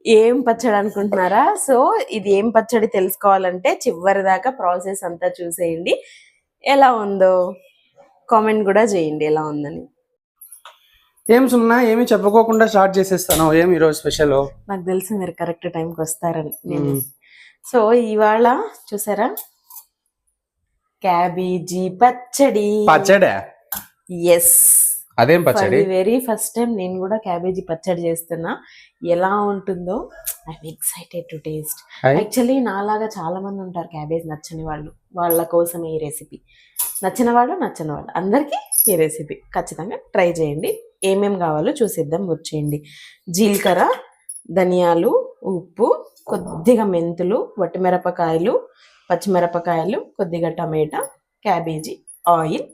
ఏం పచ్చడి అనుకుంటున్నారా? సో ఇది ఏం పచ్చడి తెలుసుకోవాలంటే చివరి దాకా ప్రాసెస్ అంతా చూసేయండి. ఎలా ఉందో కామెంట్ కూడా చేయండి ఎలా ఉందని. ఏం సున్నా ఏమి చెప్పుకోకుండా స్టార్ట్ చేసేస్తాను. ఏం ఈరోజు స్పెషల్? నాకు తెలుసు మీరు కరెక్ట్ టైంకి వస్తారని నేను. సో ఇవాళ చూసారా క్యాబేజీ పచ్చడి. పచ్చడా? ఎస్. అదేం పచ్చడి? వెరీ ఫస్ట్ టైం నేను కూడా క్యాబేజీ పచ్చడి చేస్తున్నా. ఎలా ఉంటుందో I'm excited to taste. Actually నాలాగా చాలా మంది ఉంటారు క్యాబేజ్ నచ్చని వాళ్ళు. వాళ్ళ కోసం ఈ రెసిపీ. నచ్చిన వాళ్ళు నచ్చని వాళ్ళు అందరికీ ఈ రెసిపీ ఖచ్చితంగా ట్రై చేయండి. ఏమేమి కావాలో చూసేద్దాం వచ్చేయండి. జీలకర్ర, ధనియాలు, ఉప్పు, కొద్దిగా మెంతులు, వట్టిమిరపకాయలు, పచ్చిమిరపకాయలు, కొద్దిగా టమాటా, క్యాబేజీ, ఆయిల్,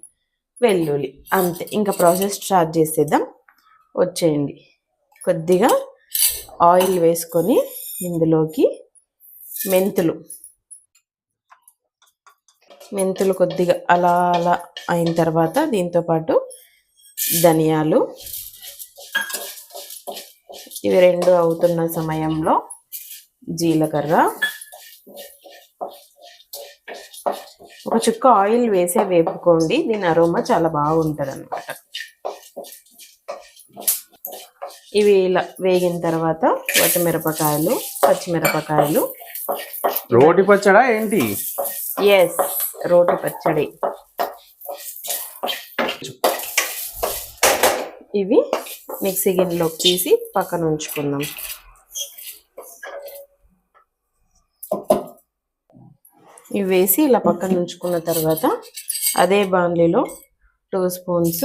వెల్లుల్లి, అంతే. ఇంకా ప్రాసెస్ స్టార్ట్ చేసేద్దాం వచ్చేయండి. కొద్దిగా ఆయిల్ వేసుకొని ఇందులోకి మెంతులు కొద్దిగా అలా అలా అయిన తర్వాత దీంతోపాటు ధనియాలు, ఇవి రెండు అవుతున్న సమయంలో జీలకర్ర, ఒక చుక్క ఆయిల్ వేసే వేపుకోండి. దీని అరోమా చాలా బాగుంటుంది అనమాట. ఇవి ఇలా వేగిన తర్వాత వట్టిమిరపకాయలు, పచ్చిమిరపకాయలు. రోటి పచ్చడా ఏంటి? ఎస్, రోటి పచ్చడి. ఇవి మిక్సీ గిన్నెలోకి తీసి పక్కన ఉంచుకుందాం. ఇవి వేసి ఇలా పక్కన ఉంచుకున్న తర్వాత అదే బాండ్లీలో 2 స్పూన్స్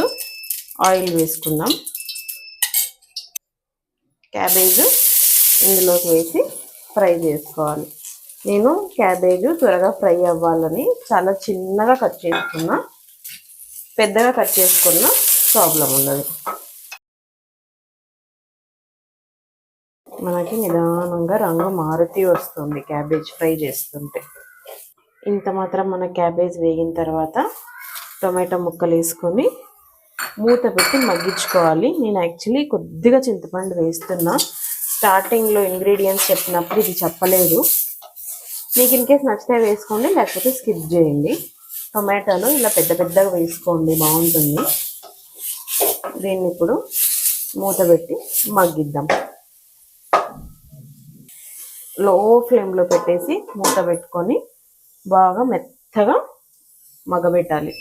ఆయిల్ వేసుకుందాం. క్యాబేజ్ ఇందులోకి వేసి ఫ్రై చేసుకోవాలి. నేను క్యాబేజ్ త్వరగా ఫ్రై అవ్వాలని చాలా చిన్నగా కట్ చేసుకున్నా. పెద్దగా కట్ చేసుకున్నా ప్రాబ్లం ఉండదు. మనకి నిదానంగా రంగు మారుతూ వస్తుంది క్యాబేజ్ ఫ్రై చేస్తుంటే. ఇంత మాత్రం మన క్యాబేజ్ వేగిన తర్వాత టొమాటో ముక్కలు వేసుకొని మూత పెట్టి మగ్గించుకోవాలి. నేను యాక్చువల్లీ కొద్దిగా చింతపండు వేస్తున్నా. స్టార్టింగ్లో ఇంగ్రీడియంట్స్ చెప్పినప్పుడు ఇది చెప్పలేదు. మీకు ఇన్కేస్ నచ్చితే వేసుకోండి, లేకపోతే స్కిప్ చేయండి. టొమాటోలు ఇలా పెద్ద పెద్దగా వేసుకోండి, బాగుంటుంది. దీన్ని ఇప్పుడు మూత పెట్టి మగ్గిద్దాం. లో ఫ్లేమ్లో పెట్టేసి మూత పెట్టుకొని బాగా మెత్తగా మగ్గబెట్టాలి.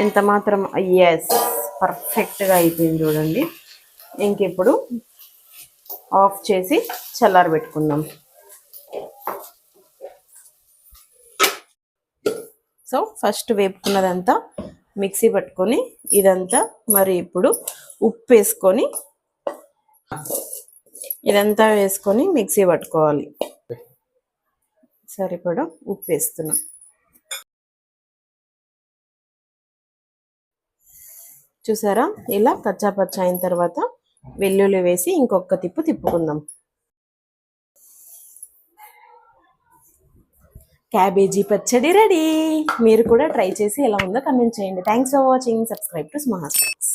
ఎంత మాత్రం ఎస్, పర్ఫెక్ట్గా అయిపోయింది చూడండి. ఇంక ఇప్పుడు ఆఫ్ చేసి చల్లారబెట్టుకుందాం. సో ఫస్ట్ వేపుకున్నదంతా మిక్సీ పట్టుకొని ఇదంతా మరి ఇప్పుడు ఉప్పు వేసుకొని ఇదంతా వేసుకొని మిక్సీ పట్టుకోవాలి. సరిపడా ఉప్పు వేస్తున్నాం. చూసారా ఇలా కచ్చా పచ్చా అయిన తర్వాత వెల్లుల్లి వేసి ఇంకొక తిప్పుకుందాం. క్యాబేజీ పచ్చడి రెడీ. మీరు కూడా ట్రై చేసి ఎలా ఉందో కమెంట్ చేయండి. Thanks for watching. Subscribe to smart snacks.